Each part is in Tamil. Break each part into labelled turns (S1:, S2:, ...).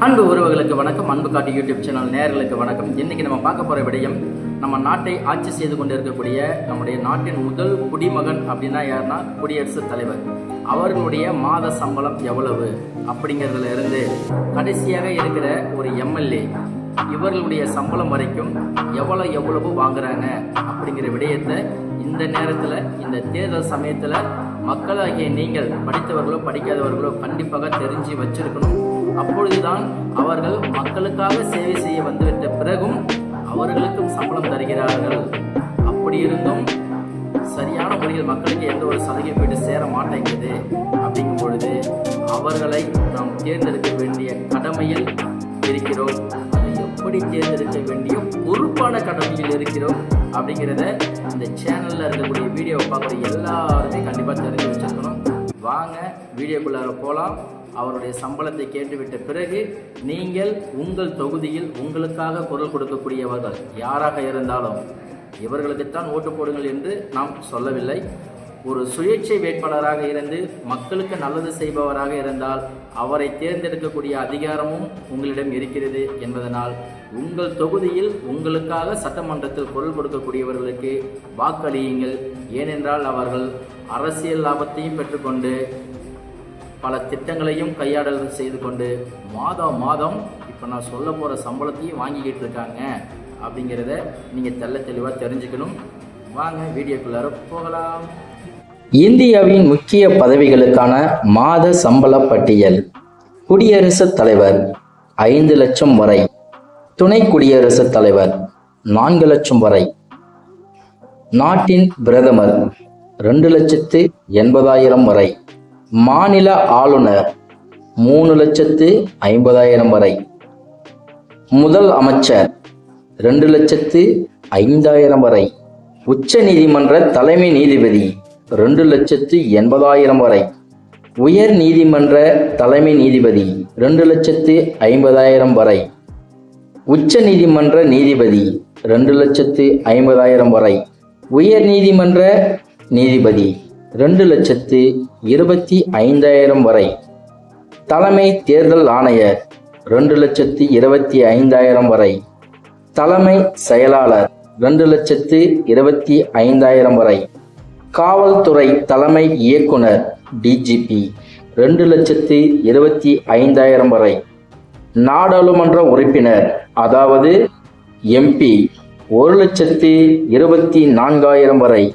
S1: அன்பு உறவுகளுக்கு வணக்கம். அன்பு காட்டி யூடியூப் சேனல் நேயர்களுக்கு வணக்கம். இன்னைக்கு நம்ம பார்க்க போற விடயம், நம்ம நாட்டை ஆட்சி செய்து கொண்டிருக்கக்கூடிய நம்முடைய நாட்டின் முதல் குடிமகன் அப்படின்னா யாருன்னா குடியரசுத் தலைவர். அவர்களுடைய மாத சம்பளம் எவ்வளவு அப்படிங்கிறதுல இருந்து கடைசியாக இருக்கிற ஒரு எம்எல்ஏ இவர்களுடைய சம்பளம் வரைக்கும் எவ்வளவு வாங்குறாங்க அப்படிங்கிற விடயத்தை இந்த நேரத்தில், இந்த தேர்தல் சமயத்தில் மக்களாகிய நீங்கள் படித்தவர்களோ படிக்காதவர்களோ கண்டிப்பாக தெரிஞ்சு வச்சிருக்கணும். அப்பொழுதுதான் அவர்கள் மக்களுக்காக சேவை செய்ய வந்துவிட்ட பிறகும் அவர்களுக்கும் சம்பளம் தருகிறார்கள். அப்படி இருந்தும் சரியான முறையில் மக்களுக்கு எந்த ஒரு சலுகையும் போயிட்டு சேர மாட்டேங்குது. அப்படிங்கும் பொழுது அவர்களை நாம் தேர்ந்தெடுக்க வேண்டிய கடமையில் இருக்கிறோம். அதை எப்படி தேர்ந்தெடுக்க வேண்டிய பொறுப்பான கடமையில் இருக்கிறோம் அப்படிங்கிறத இந்த சேனலில் இருக்கக்கூடிய வீடியோவை பார்க்குற எல்லாருமே கண்டிப்பாக தெரிஞ்சு வச்சிருக்கணும். வாங்க வீடியோக்குள்ளார போகலாம். அவருடைய சம்பளத்தை கேட்டுவிட்ட பிறகு நீங்கள் உங்கள் தொகுதியில் உங்களுக்காக குரல் கொடுக்கக்கூடியவர்கள் யாராக இருந்தாலும் இவர்களுக்குத்தான் ஓட்டு போடுங்கள் என்று நாம் சொல்லவில்லை. ஒரு சுயேட்சை வேட்பாளராக இருந்து மக்களுக்கு நல்லது செய்பவராக இருந்தால் அவரை தேர்ந்தெடுக்கக்கூடிய அதிகாரமும் உங்களிடம் இருக்கிறது என்பதனால் உங்கள் தொகுதியில் உங்களுக்காக சட்டமன்றத்தில் குரல் கொடுக்கக்கூடியவர்களுக்கு வாக்களியுங்கள். ஏனென்றால் அவர்கள் அரசியல் லாபத்தையும் பெற்றுக்கொண்டு பல திட்டங்களையும் கையாடல் செய்து கொண்டு மாதம் இப்போ நான் சொல்ல போகிற சம்பளத்தையும் வாங்கிக்கிட்டு இருக்காங்க அப்படிங்கிறத நீங்கள் தெளிவாக தெரிஞ்சுக்கணும். வாங்க வீடியோக்குள்ளார போகலாம்.
S2: இந்தியாவின் முக்கிய பதவிகளுக்கான மாத சம்பள பட்டியல். குடியரசுத் தலைவர் 5 லட்சம் வரை, துணை குடியரசுத் தலைவர் 4 லட்சம் வரை, நாட்டின் பிரதமர் 2,80,000 வரை, மாநில ஆளுநர் 3,50,000 வரை, முதல் அமைச்சர் 2,05,000 வரை, உச்ச நீதிமன்ற தலைமை நீதிபதி 2,80,000 வரை, உயர் நீதிமன்ற தலைமை நீதிபதி 2,50,000 வரை, உச்ச நீதிமன்ற நீதிபதி 2,50,000 வரை, உயர் நீதிமன்ற நீதிபதி 2,25,000 வரை, தலைமை தேர்தல் ஆணையர் 2,25,000 வரை, தலைமை செயலாளர் 2,25,000 வரை, காவல்துறை தலைமை இயக்குனர் டிஜிபி 2,25,000 வரை, நாடாளுமன்ற உறுப்பினர் அதாவது எம்பி 1,24,000 வரை,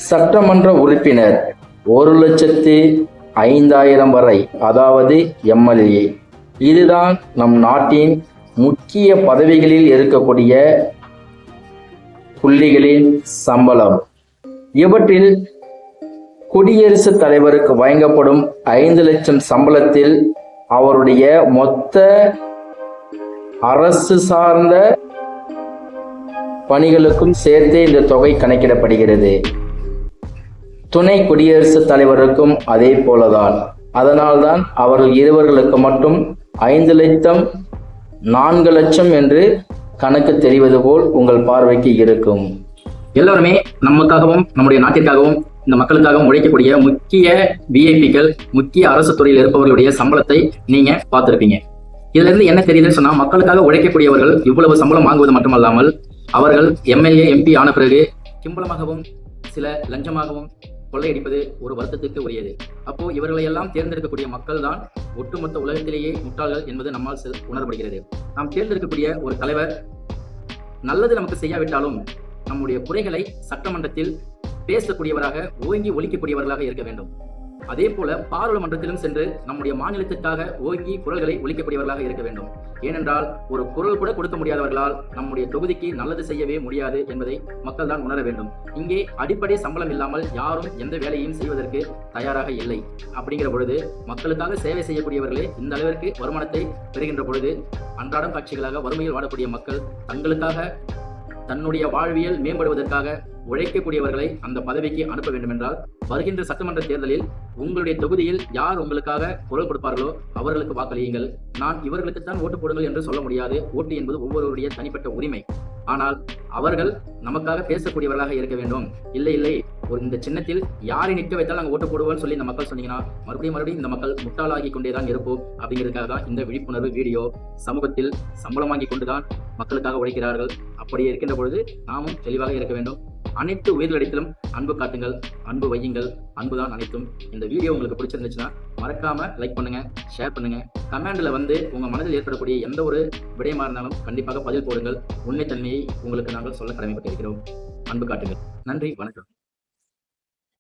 S2: சட்டமன்ற உறுப்பினர் 1,05,000 வரை அதாவது எம்எல்ஏ. இதுதான் நம் நாட்டின் முக்கிய பதவிகளில் இருக்கக்கூடிய புள்ளிகளின் சம்பளம். இவற்றில் குடியரசுத் தலைவருக்கு வழங்கப்படும் 5 லட்சம் சம்பளத்தில் அவருடைய மொத்த அரசு சார்ந்த பணிகளுக்கும் சேர்த்தே இந்த தொகை கணக்கிடப்படுகிறது. துணை குடியரசுத் தலைவருக்கும் அதே போலதான். அதனால்தான் அவர்கள் இருவர்களுக்கு மட்டும் 5 லட்சம் 4 லட்சம் என்று கணக்கு தெரிவது போல் உங்கள் பார்வைக்கு இருக்கும்.
S1: எல்லாருமே நமக்காகவும் நம்முடைய நாட்டிற்காகவும் இந்த மக்களுக்காகவும் உழைக்கக்கூடிய முக்கிய விஐபிக்கள், முக்கிய அரசு துறையில் இருப்பவர்களுடைய சம்பளத்தை நீங்க பார்த்திருப்பீங்க. இதுல இருந்து என்ன தெரியுதுன்னு சொன்னா, மக்களுக்காக உழைக்கக்கூடியவர்கள் இவ்வளவு சம்பளம் வாங்குவது மட்டுமல்லாமல் அவர்கள் எம்எல்ஏ எம்பி ஆன பிறகு கிம்பளமாகவும் சில லஞ்சமாகவும் கொள்ளையடிப்பது ஒரு வருத்தத்துக்கு உரியது. அப்போ இவர்களை எல்லாம் தேர்ந்தெடுக்கக்கூடிய மக்கள் தான் ஒட்டுமொத்த உலகத்திலேயே முட்டாள்கள் என்பது நம்மால் உணரப்படுகிறது. நாம் தேர்ந்தெடுக்கக்கூடிய ஒரு தலைவர் நல்லது நமக்கு செய்யாவிட்டாலும் நம்முடைய குறைகளை சட்டமன்றத்தில் பேசக்கூடியவராக, ஓங்கி ஒலிக்கக்கூடியவர்களாக இருக்க வேண்டும். அதே போல பாராளுமன்றத்திலும் சென்று நம்முடைய மாநிலத்திற்காக ஓங்கி குரல்களை ஒலிக்கக்கூடியவர்களாக இருக்க வேண்டும். ஏனென்றால் ஒரு குரல் கூட கொடுக்க முடியாதவர்களால் நம்முடைய தொகுதிக்கு நல்லது செய்யவே முடியாது என்பதை மக்கள் தான் உணர வேண்டும். இங்கே அடிப்படை சம்பளம் இல்லாமல் யாரும் எந்த வேலையையும் செய்வதற்கு தயாராக இல்லை. அப்படிங்கிற பொழுது மக்களுக்காக சேவை செய்யக்கூடியவர்களே இந்த அளவிற்கு வருமானத்தை பெறுகின்ற பொழுது அன்றாடம் காட்சிகளாக வறுமையில் வாழக்கூடிய மக்கள் தங்களுக்காக தன்னுடைய வாழ்வியல் மேம்படுவதற்காக உழைக்கக்கூடியவர்களை அந்த பதவிக்கு அனுப்ப வேண்டும் என்றால் வருகின்ற சட்டமன்ற தேர்தலில் உங்களுடைய தொகுதியில் யார் உங்களுக்காக குரல் கொடுப்பார்களோ அவர்களுக்கு வாக்களியுங்கள். நான் இவர்களுக்குத்தான் ஓட்டு போடுங்கள் என்று சொல்ல முடியாது. ஓட்டு என்பது ஒவ்வொருவருடைய தனிப்பட்ட உரிமை. ஆனால் அவர்கள் நமக்காக பேசக்கூடியவர்களாக இருக்க வேண்டும். இல்லை இந்த சின்னத்தில் யாரை நிற்க வைத்தாலும் நாங்கள் ஓட்டு போடுவோம்னு சொல்லி இந்த மக்கள் சொன்னீங்கன்னா மறுபடியும் இந்த மக்கள் முட்டாளாகி கொண்டே தான் இருப்போம். அப்படிங்கிறதுக்காக தான் இந்த விழிப்புணர்வு வீடியோ. சமூகத்தில் சம்பளம் வாங்கி கொண்டுதான் மக்களுக்காக உழைக்கிறார்கள். அப்படியே இருக்கின்ற பொழுது நாமும் தெளிவாக இருக்க வேண்டும். அனைத்து உயிர்களிடத்திலும் அன்பு காட்டுங்கள், அன்பு வையுங்கள், அன்புதான் அனைத்தும். இந்த வீடியோ உங்களுக்கு பிடிச்சிருந்துச்சுன்னா மறக்காம லைக் பண்ணுங்க, ஷேர் பண்ணுங்க. கமெண்ட்ல உங்க மனதில் ஏற்படக்கூடிய எந்த ஒரு விடயமா இருந்தாலும் கண்டிப்பாக பதில் போடுங்கள். உண்மைத்தன்மையை உங்களுக்கு நாங்கள் சொல்ல கடமைப்பட்டிருக்கிறோம். அன்பு காட்டுங்கள். நன்றி, வணக்கம்.